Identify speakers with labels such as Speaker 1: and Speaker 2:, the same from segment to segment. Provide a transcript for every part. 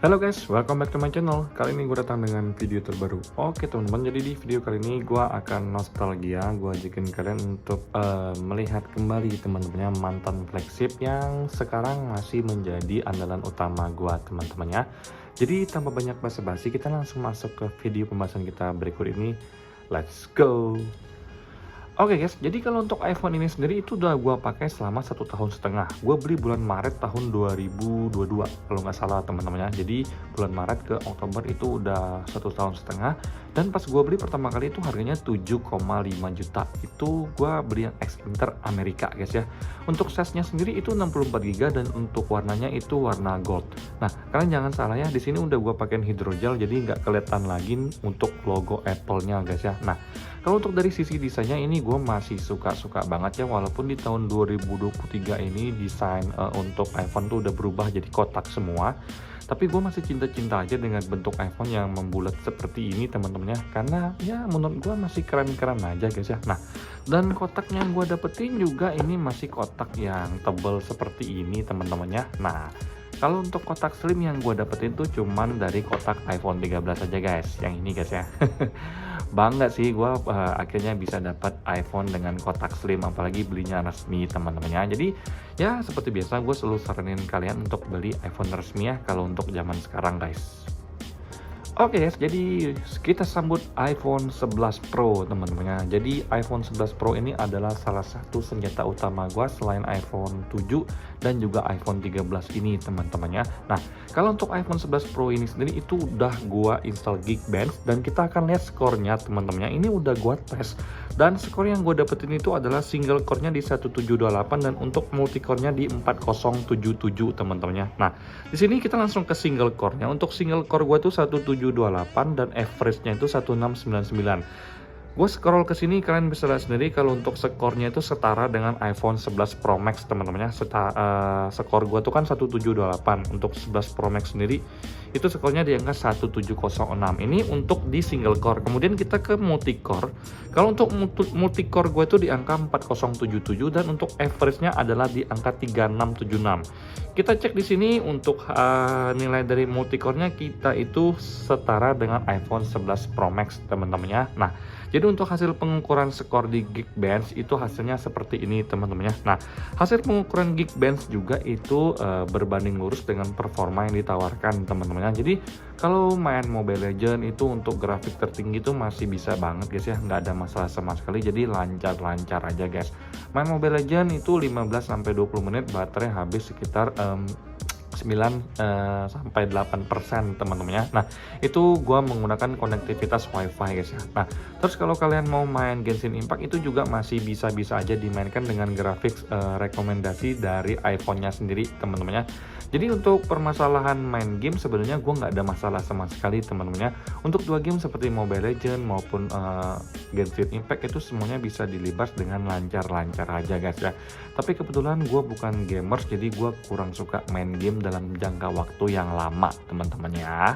Speaker 1: Halo guys, welcome back to my channel. Kali ini gue datang dengan video terbaru. Oke teman-teman, jadi di video kali ini gue akan nostalgia. Gue ajakin kalian untuk melihat kembali teman-temannya mantan flagship yang sekarang masih menjadi andalan utama gue teman-temannya. Jadi tanpa banyak basa-basi, kita langsung masuk ke video pembahasan kita berikut ini. Let's go! Oke guys, jadi kalau untuk iPhone ini sendiri itu udah gue pakai selama 1,5 tahun. Gue beli bulan Maret tahun 2022 kalau nggak salah teman-temannya. Jadi bulan Maret ke Oktober itu udah 1,5 tahun. Dan pas gue beli pertama kali itu harganya 7,5 juta. Itu gue beli yang X-Inter Amerika guys ya. Untuk size-nya sendiri itu 64 GB dan untuk warnanya itu warna gold. Nah kalian jangan salah ya, di sini udah gue pakein hidrogel jadi nggak kelihatan lagi untuk logo Apple-nya guys ya. Nah kalau untuk dari sisi desainnya ini gue masih suka banget ya, walaupun di tahun 2023 ini desain untuk iPhone tuh udah berubah jadi kotak semua. Tapi gue masih cinta-cinta aja dengan bentuk iPhone yang membulat seperti ini teman-temannya. Karena ya menurut gue masih keren-keren aja guys ya. Nah dan kotak yang gue dapetin juga ini masih kotak yang tebal seperti ini teman-temannya. Nah kalau untuk kotak slim yang gue dapetin tuh cuman dari kotak iPhone 13 aja guys. Yang ini guys ya. Bangga sih gue akhirnya bisa dapat iPhone dengan kotak slim, apalagi belinya resmi teman-temannya. Jadi ya seperti biasa gue selalu saranin kalian untuk beli iPhone resmi ya kalau untuk zaman sekarang guys. Oke guys, jadi kita sambut iPhone 11 Pro teman-teman. Jadi iPhone 11 Pro ini adalah salah satu senjata utama gua selain iPhone 7 dan juga iPhone 13 ini teman-temannya. Nah, kalau untuk iPhone 11 Pro ini sendiri itu udah gua install Geekbench dan kita akan lihat skornya teman-temannya. Ini udah gua tes dan skor yang gua dapetin itu adalah single core-nya di 1728 dan untuk multi core-nya di 4077 teman-temannya. Nah, di sini kita langsung ke single core-nya. Untuk single core gua tuh 1728 dan average-nya itu 1699. Gue scroll ke sini kalian bisa lihat sendiri kalau untuk skornya itu setara dengan iPhone 11 Pro Max teman-temannya. Skor gue tuh kan 1728. Untuk 11 Pro Max sendiri itu skornya di angka 1706. Ini untuk di single core. Kemudian kita ke multi core. Kalau untuk multi core gue tuh di angka 4077 dan untuk average-nya adalah di angka 3676. Kita cek di sini untuk nilai dari multi core-nya kita itu setara dengan iPhone 11 Pro Max teman-temannya. Nah, jadi untuk hasil pengukuran skor di Geekbench itu hasilnya seperti ini teman-temannya. Nah, hasil pengukuran Geekbench juga itu berbanding lurus dengan performa yang ditawarkan teman-temannya. Jadi kalau main Mobile Legends itu untuk grafik tertinggi itu masih bisa banget guys ya, nggak ada masalah sama sekali. Jadi lancar-lancar aja guys. Main Mobile Legends itu 15-20 menit baterai habis sekitar 9-8% teman-temannya. Nah itu gua menggunakan konektivitas WiFi guys ya. Nah terus kalau kalian mau main Genshin Impact itu juga masih bisa-bisa aja dimainkan dengan grafik rekomendasi dari iPhone-nya sendiri teman-temannya. Jadi untuk permasalahan main game sebenarnya gue nggak ada masalah sama sekali teman-temannya. Untuk dua game seperti Mobile Legends maupun Genshin Impact itu semuanya bisa dilibas dengan lancar-lancar aja guys ya. Tapi kebetulan gue bukan gamers jadi gue kurang suka main game dalam jangka waktu yang lama teman-teman ya.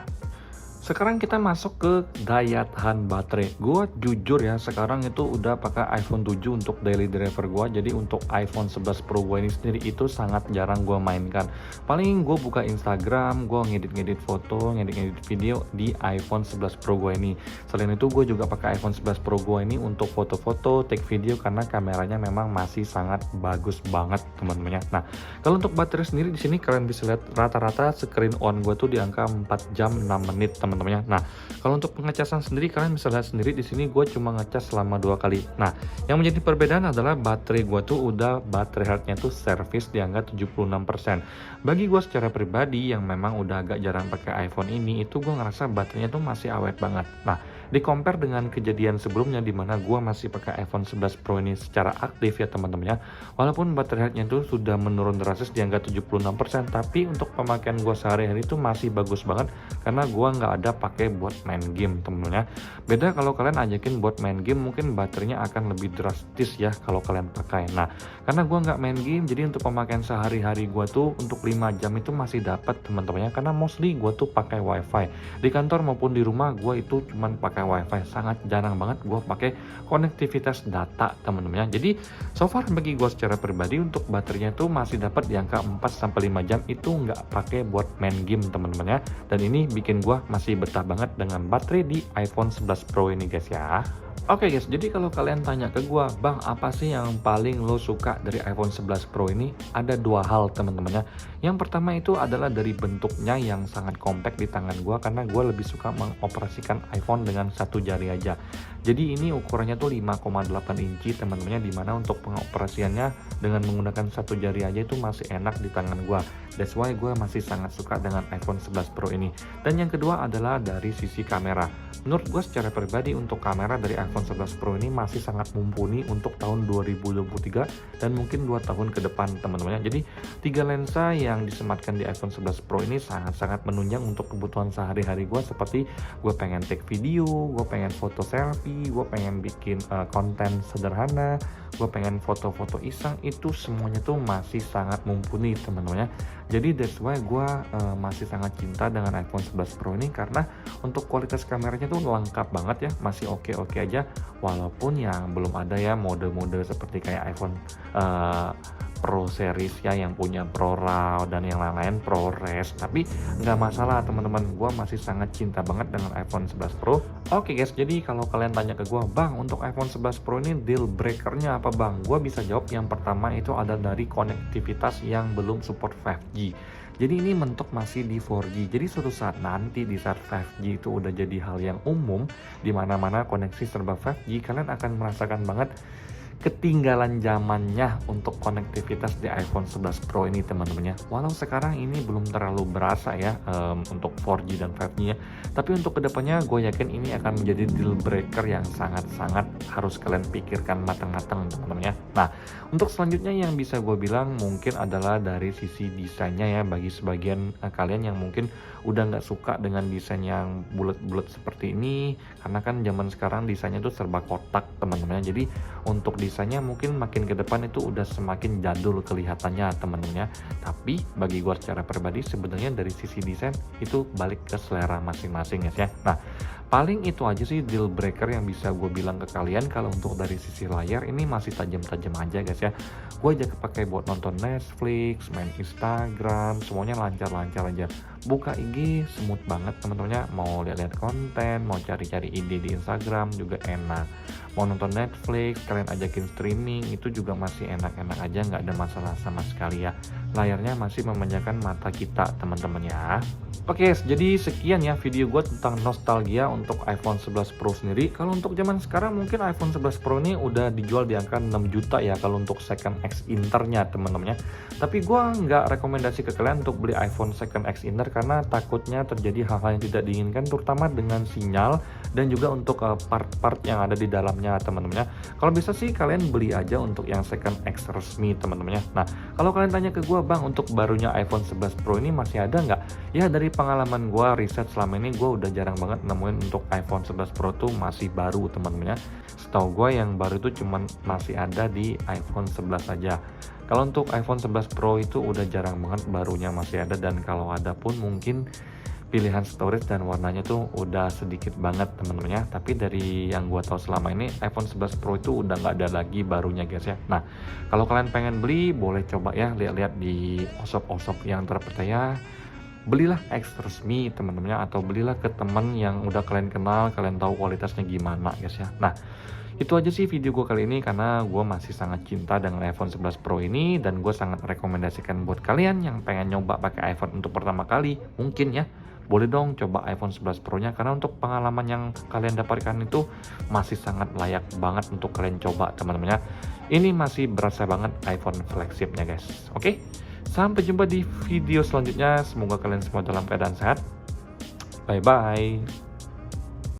Speaker 1: Sekarang kita masuk ke daya tahan baterai. Gue jujur ya sekarang itu udah pakai iPhone 7 untuk daily driver gue. Jadi untuk iPhone 11 Pro gue ini sendiri itu sangat jarang gue mainkan. Paling gue buka Instagram, gue ngedit-ngedit foto, ngedit-ngedit video di iPhone 11 Pro gue ini. Selain itu gue juga pakai iPhone 11 Pro gue ini untuk foto-foto, take video karena kameranya memang masih sangat bagus banget teman-temannya. Nah kalau untuk baterai sendiri di sini kalian bisa lihat rata-rata screen on gue tuh di angka 4 jam 6 menit teman-teman. Nah, kalau untuk pengecasan sendiri kalian bisa lihat sendiri di sini gue cuma ngecas selama 2 kali. Nah, yang menjadi perbedaan adalah baterai gue tuh udah baterai health-nya tuh service di angka 76%. Bagi gue secara pribadi yang memang udah agak jarang pakai iPhone ini, itu gue ngerasa baterainya tuh masih awet banget. Nah, di compare dengan kejadian sebelumnya di mana gue masih pakai iPhone 11 Pro ini secara aktif ya teman-temannya. Walaupun baterai health-nya itu sudah menurun drastis di angka 76%, tapi untuk pemakaian gue sehari-hari itu masih bagus banget karena gue nggak ada pakai buat main game temennya. Beda kalau kalian ajakin buat main game mungkin baterainya akan lebih drastis ya kalau kalian pakai. Nah karena gue nggak main game jadi untuk pemakaian sehari-hari gue tuh untuk 5 jam itu masih dapat teman-temannya karena mostly gue tuh pakai WiFi di kantor maupun di rumah. Gue itu cuman pakai pakai wifi, sangat jarang banget gue pakai konektivitas data teman-teman ya. Jadi so far bagi gue secara pribadi untuk baterainya tuh masih dapat di angka 4-5 jam, itu nggak pakai buat main game teman-teman ya. Dan ini bikin gue masih betah banget dengan baterai di iPhone 11 Pro ini guys ya. Oke guys, jadi kalau kalian tanya ke gua, Bang, apa sih yang paling lo suka dari iPhone 11 Pro ini? Ada dua hal teman-temannya. Yang pertama itu adalah dari bentuknya yang sangat compact di tangan gua, karena gua lebih suka mengoperasikan iPhone dengan satu jari aja. Jadi ini ukurannya tuh 5,8 inci teman-temannya, dimana untuk pengoperasiannya dengan menggunakan satu jari aja itu masih enak di tangan gua. That's why gue masih sangat suka dengan iPhone 11 Pro ini. Dan yang kedua adalah dari sisi kamera. Menurut gue secara pribadi untuk kamera dari iPhone 11 Pro ini masih sangat mumpuni untuk tahun 2023 dan mungkin 2 tahun ke depan teman-teman. Jadi 3 lensa yang disematkan di iPhone 11 Pro ini sangat-sangat menunjang untuk kebutuhan sehari-hari gue, seperti gue pengen take video, gue pengen foto selfie, gue pengen bikin konten sederhana, gue pengen foto-foto iseng, itu semuanya tuh masih sangat mumpuni teman-teman. Jadi that's why gue masih sangat cinta dengan iPhone 11 Pro ini, karena untuk kualitas kameranya tuh lengkap banget ya, masih oke-oke aja, walaupun yang belum ada ya mode-mode seperti kayak iPhone Pro series ya, yang punya Pro RAW dan yang lain-lain ProRes. Tapi nggak masalah teman-teman, gue masih sangat cinta banget dengan iPhone 11 Pro. Oke guys, jadi kalau kalian tanya ke gue, Bang, untuk iPhone 11 Pro ini deal breakernya apa Bang? Gue bisa jawab yang pertama itu ada dari konektivitas yang belum support 5G. Jadi ini mentok masih di 4G. Jadi suatu saat nanti di saat 5G itu udah jadi hal yang umum, di mana-mana koneksi serba 5G, kalian akan merasakan banget ketinggalan zamannya untuk konektivitas di iPhone 11 Pro ini teman-teman ya. Walau sekarang ini belum terlalu berasa ya untuk 4G dan 5G nya, tapi untuk kedepannya gue yakin ini akan menjadi deal breaker yang sangat-sangat harus kalian pikirkan matang-matang teman-teman ya. Nah, untuk selanjutnya yang bisa gue bilang mungkin adalah dari sisi desainnya ya. Bagi sebagian kalian yang mungkin udah nggak suka dengan desain yang bulat-bulat seperti ini, karena kan zaman sekarang desainnya tuh serba kotak teman-teman. Jadi untuk desainnya mungkin makin ke depan itu udah semakin jadul kelihatannya teman-teman ya. Tapi bagi gue secara pribadi sebenarnya dari sisi desain itu balik ke selera masing-masing guys ya. Nah, paling itu aja sih deal breaker yang bisa gue bilang ke kalian. Kalau untuk dari sisi layar ini masih tajam-tajam aja guys ya. Gue aja kepake buat nonton Netflix, main Instagram, semuanya lancar-lancar aja. Buka IG smooth banget teman-temannya, mau lihat-lihat konten, mau cari-cari ide di Instagram juga enak. Mau nonton Netflix, kalian ajakin streaming, itu juga masih enak-enak aja, nggak ada masalah sama sekali ya. Layarnya masih memanjakan mata kita teman-teman ya. Oke, jadi sekian ya video gue tentang nostalgia untuk iPhone 11 Pro sendiri. Kalau untuk zaman sekarang mungkin iPhone 11 Pro ini udah dijual di angka 6 juta ya kalau untuk second X Inter-nya teman-teman ya. Tapi gue nggak rekomendasi ke kalian untuk beli iPhone second X Inter, karena takutnya terjadi hal-hal yang tidak diinginkan, terutama dengan sinyal dan juga untuk part-part yang ada di dalamnya teman-teman ya. Kalau bisa sih kalian beli aja untuk yang second X resmi teman-teman ya. Nah, kalau kalian tanya ke gue, Bang, untuk barunya iPhone 11 Pro ini masih ada nggak? Ya dari pengalaman gue riset selama ini, gue udah jarang banget nemuin untuk iPhone 11 Pro tuh masih baru teman-teman ya. Setahu gue yang baru itu cuman masih ada di iPhone 11 aja. Kalau untuk iPhone 11 Pro itu udah jarang banget barunya masih ada, dan kalau ada pun mungkin pilihan storage dan warnanya tuh udah sedikit banget teman-teman ya. Tapi dari yang gua tahu selama ini iPhone 11 Pro itu udah nggak ada lagi barunya guys ya. Nah, kalau kalian pengen beli boleh coba ya lihat-lihat di shop-shop yang terpercaya. Belilah X resmi teman-teman ya, atau belilah ke teman yang udah kalian kenal, kalian tahu kualitasnya gimana guys ya. Nah, itu aja sih video gue kali ini, karena gue masih sangat cinta dengan iPhone 11 Pro ini, dan gue sangat rekomendasikan buat kalian yang pengen nyoba pakai iPhone untuk pertama kali, mungkin ya boleh dong coba iPhone 11 Pro nya, karena untuk pengalaman yang kalian dapatkan itu masih sangat layak banget untuk kalian coba teman-teman ya. Ini masih berasa banget iPhone flagshipnya guys. Oke, sampai jumpa di video selanjutnya, semoga kalian semua dalam keadaan sehat. Bye bye.